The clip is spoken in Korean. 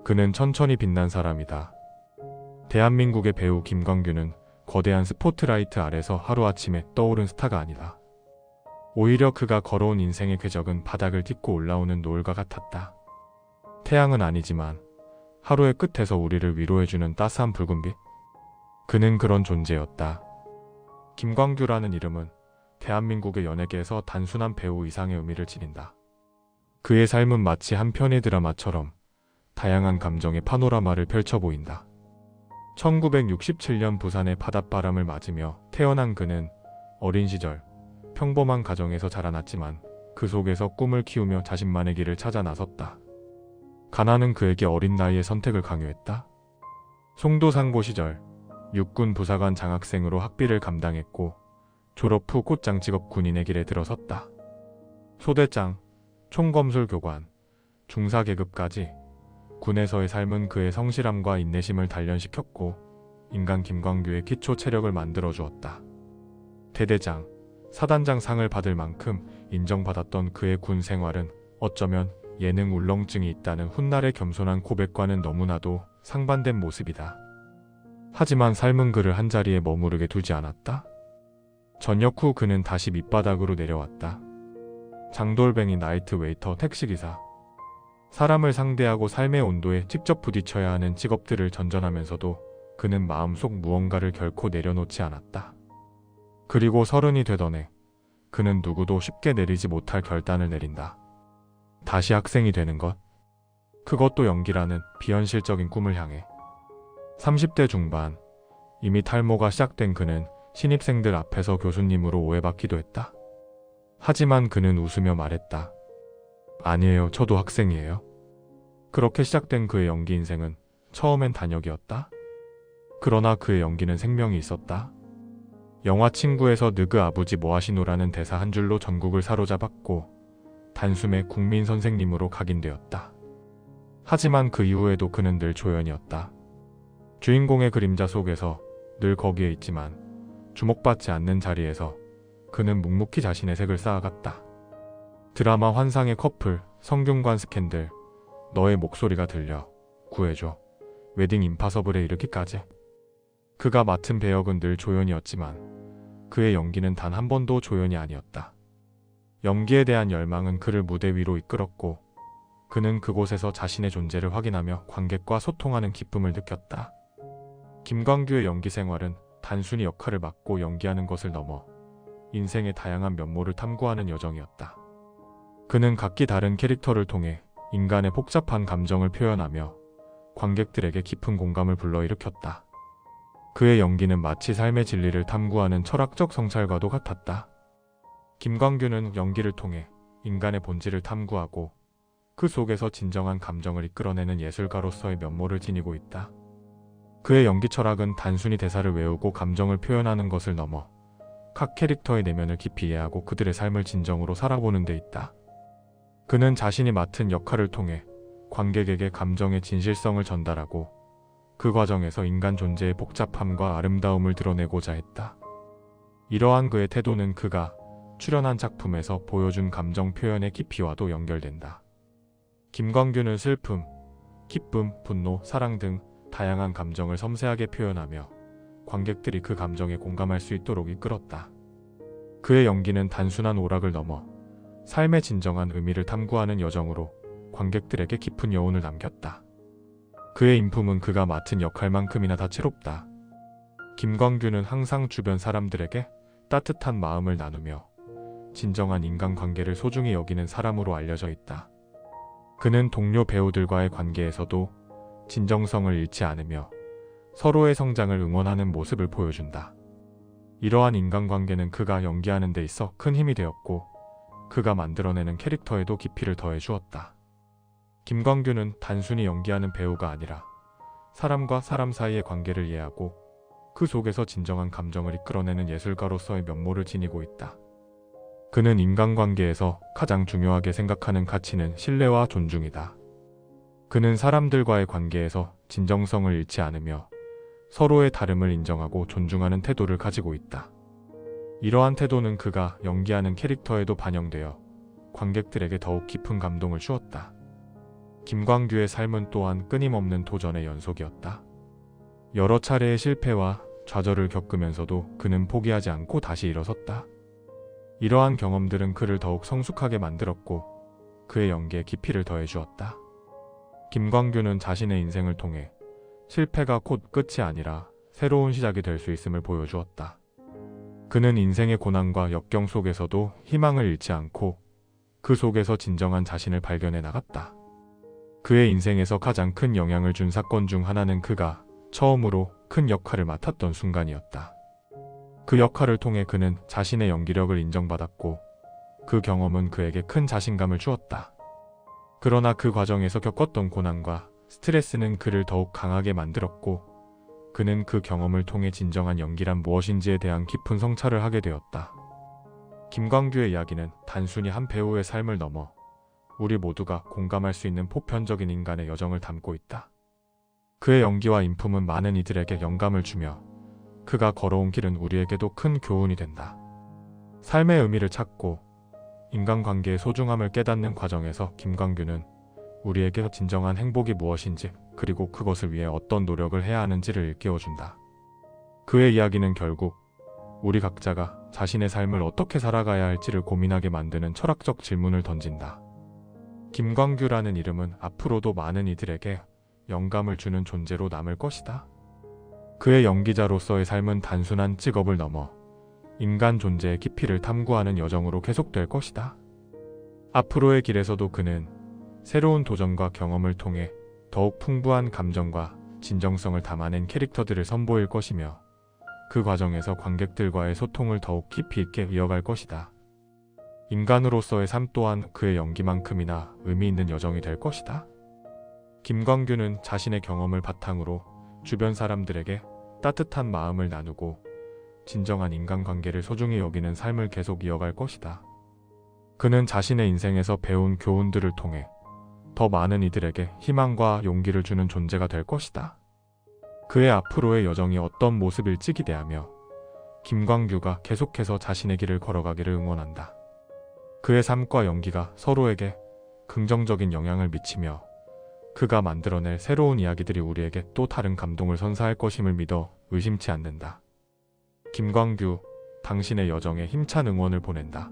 그는 천천히 빛난 사람이다. 대한민국의 배우 김광규는 거대한 스포트라이트 아래서 하루아침에 떠오른 스타가 아니다. 오히려 그가 걸어온 인생의 궤적은 바닥을 딛고 올라오는 노을과 같았다. 태양은 아니지만 하루의 끝에서 우리를 위로해주는 따스한 붉은빛? 그는 그런 존재였다. 김광규라는 이름은 대한민국의 연예계에서 단순한 배우 이상의 의미를 지닌다. 그의 삶은 마치 한 편의 드라마처럼 다양한 감정의 파노라마를 펼쳐 보인다. 1967년 부산의 바닷바람을 맞으며 태어난 그는 어린 시절 평범한 가정에서 자라났지만 그 속에서 꿈을 키우며 자신만의 길을 찾아 나섰다. 가난은 그에게 어린 나이에 선택을 강요했다. 송도상고 시절 육군 부사관 장학생으로 학비를 감당했고 졸업 후 곧장 직업 군인의 길에 들어섰다. 소대장, 총검술 교관, 중사 계급까지 군에서의 삶은 그의 성실함과 인내심을 단련시켰고 인간 김광규의 기초 체력을 만들어 주었다. 대대장, 사단장 상을 받을 만큼 인정받았던 그의 군 생활은 어쩌면 예능 울렁증이 있다는 훗날의 겸손한 고백과는 너무나도 상반된 모습이다. 하지만 삶은 그를 한자리에 머무르게 두지 않았다. 전역 후 그는 다시 밑바닥으로 내려왔다. 장돌뱅이, 나이트 웨이터, 택시기사. 사람을 상대하고 삶의 온도에 직접 부딪혀야 하는 직업들을 전전하면서도 그는 마음속 무언가를 결코 내려놓지 않았다. 그리고 30이 되던 해 그는 누구도 쉽게 내리지 못할 결단을 내린다. 다시 학생이 되는 것. 그것도 연기라는 비현실적인 꿈을 향해. 30대 중반, 이미 탈모가 시작된 그는 신입생들 앞에서 교수님으로 오해받기도 했다. 하지만 그는 웃으며 말했다. 아니에요, 저도 학생이에요. 그렇게 시작된 그의 연기 인생은 처음엔 단역이었다. 그러나 그의 연기는 생명이 있었다. 영화 친구에서 느그 아버지 뭐하시노라는 대사 한 줄로 전국을 사로잡았고 단숨에 국민 선생님으로 각인되었다. 하지만 그 이후에도 그는 늘 조연이었다. 주인공의 그림자 속에서 늘 거기에 있지만 주목받지 않는 자리에서 그는 묵묵히 자신의 색을 쌓아갔다. 드라마 환상의 커플, 성균관 스캔들, 너의 목소리가 들려, 구해줘, 웨딩 임파서블에 이르기까지. 그가 맡은 배역은 늘 조연이었지만 그의 연기는 단 한 번도 조연이 아니었다. 연기에 대한 열망은 그를 무대 위로 이끌었고 그는 그곳에서 자신의 존재를 확인하며 관객과 소통하는 기쁨을 느꼈다. 김광규의 연기 생활은 단순히 역할을 맡고 연기하는 것을 넘어 인생의 다양한 면모를 탐구하는 여정이었다. 그는 각기 다른 캐릭터를 통해 인간의 복잡한 감정을 표현하며 관객들에게 깊은 공감을 불러일으켰다. 그의 연기는 마치 삶의 진리를 탐구하는 철학적 성찰과도 같았다. 김광규는 연기를 통해 인간의 본질을 탐구하고 그 속에서 진정한 감정을 이끌어내는 예술가로서의 면모를 지니고 있다. 그의 연기 철학은 단순히 대사를 외우고 감정을 표현하는 것을 넘어 각 캐릭터의 내면을 깊이 이해하고 그들의 삶을 진정으로 살아보는 데 있다. 그는 자신이 맡은 역할을 통해 관객에게 감정의 진실성을 전달하고 그 과정에서 인간 존재의 복잡함과 아름다움을 드러내고자 했다. 이러한 그의 태도는 그가 출연한 작품에서 보여준 감정 표현의 깊이와도 연결된다. 김광규는 슬픔, 기쁨, 분노, 사랑 등 다양한 감정을 섬세하게 표현하며 관객들이 그 감정에 공감할 수 있도록 이끌었다. 그의 연기는 단순한 오락을 넘어 삶의 진정한 의미를 탐구하는 여정으로 관객들에게 깊은 여운을 남겼다. 그의 인품은 그가 맡은 역할만큼이나 다채롭다. 김광규는 항상 주변 사람들에게 따뜻한 마음을 나누며 진정한 인간관계를 소중히 여기는 사람으로 알려져 있다. 그는 동료 배우들과의 관계에서도 진정성을 잃지 않으며 서로의 성장을 응원하는 모습을 보여준다. 이러한 인간관계는 그가 연기하는 데 있어 큰 힘이 되었고 그가 만들어내는 캐릭터에도 깊이를 더해 주었다. 김광규는 단순히 연기하는 배우가 아니라 사람과 사람 사이의 관계를 이해하고 그 속에서 진정한 감정을 이끌어내는 예술가로서의 면모를 지니고 있다. 그는 인간관계에서 가장 중요하게 생각하는 가치는 신뢰와 존중이다. 그는 사람들과의 관계에서 진정성을 잃지 않으며 서로의 다름을 인정하고 존중하는 태도를 가지고 있다. 이러한 태도는 그가 연기하는 캐릭터에도 반영되어 관객들에게 더욱 깊은 감동을 주었다. 김광규의 삶은 또한 끊임없는 도전의 연속이었다. 여러 차례의 실패와 좌절을 겪으면서도 그는 포기하지 않고 다시 일어섰다. 이러한 경험들은 그를 더욱 성숙하게 만들었고 그의 연기에 깊이를 더해주었다. 김광규는 자신의 인생을 통해 실패가 곧 끝이 아니라 새로운 시작이 될 수 있음을 보여주었다. 그는 인생의 고난과 역경 속에서도 희망을 잃지 않고 그 속에서 진정한 자신을 발견해 나갔다. 그의 인생에서 가장 큰 영향을 준 사건 중 하나는 그가 처음으로 큰 역할을 맡았던 순간이었다. 그 역할을 통해 그는 자신의 연기력을 인정받았고 그 경험은 그에게 큰 자신감을 주었다. 그러나 그 과정에서 겪었던 고난과 스트레스는 그를 더욱 강하게 만들었고 그는 그 경험을 통해 진정한 연기란 무엇인지에 대한 깊은 성찰을 하게 되었다. 김광규의 이야기는 단순히 한 배우의 삶을 넘어 우리 모두가 공감할 수 있는 보편적인 인간의 여정을 담고 있다. 그의 연기와 인품은 많은 이들에게 영감을 주며 그가 걸어온 길은 우리에게도 큰 교훈이 된다. 삶의 의미를 찾고 인간관계의 소중함을 깨닫는 과정에서 김광규는 우리에게 진정한 행복이 무엇인지 그리고 그것을 위해 어떤 노력을 해야 하는지를 일깨워준다. 그의 이야기는 결국 우리 각자가 자신의 삶을 어떻게 살아가야 할지를 고민하게 만드는 철학적 질문을 던진다. 김광규라는 이름은 앞으로도 많은 이들에게 영감을 주는 존재로 남을 것이다. 그의 연기자로서의 삶은 단순한 직업을 넘어 인간 존재의 깊이를 탐구하는 여정으로 계속될 것이다. 앞으로의 길에서도 그는 새로운 도전과 경험을 통해 더욱 풍부한 감정과 진정성을 담아낸 캐릭터들을 선보일 것이며 그 과정에서 관객들과의 소통을 더욱 깊이 있게 이어갈 것이다. 인간으로서의 삶 또한 그의 연기만큼이나 의미 있는 여정이 될 것이다. 김광규는 자신의 경험을 바탕으로 주변 사람들에게 따뜻한 마음을 나누고 진정한 인간관계를 소중히 여기는 삶을 계속 이어갈 것이다. 그는 자신의 인생에서 배운 교훈들을 통해 더 많은 이들에게 희망과 용기를 주는 존재가 될 것이다. 그의 앞으로의 여정이 어떤 모습일지 기대하며 김광규가 계속해서 자신의 길을 걸어가기를 응원한다. 그의 삶과 연기가 서로에게 긍정적인 영향을 미치며 그가 만들어낼 새로운 이야기들이 우리에게 또 다른 감동을 선사할 것임을 믿어 의심치 않는다. 김광규, 당신의 여정에 힘찬 응원을 보낸다.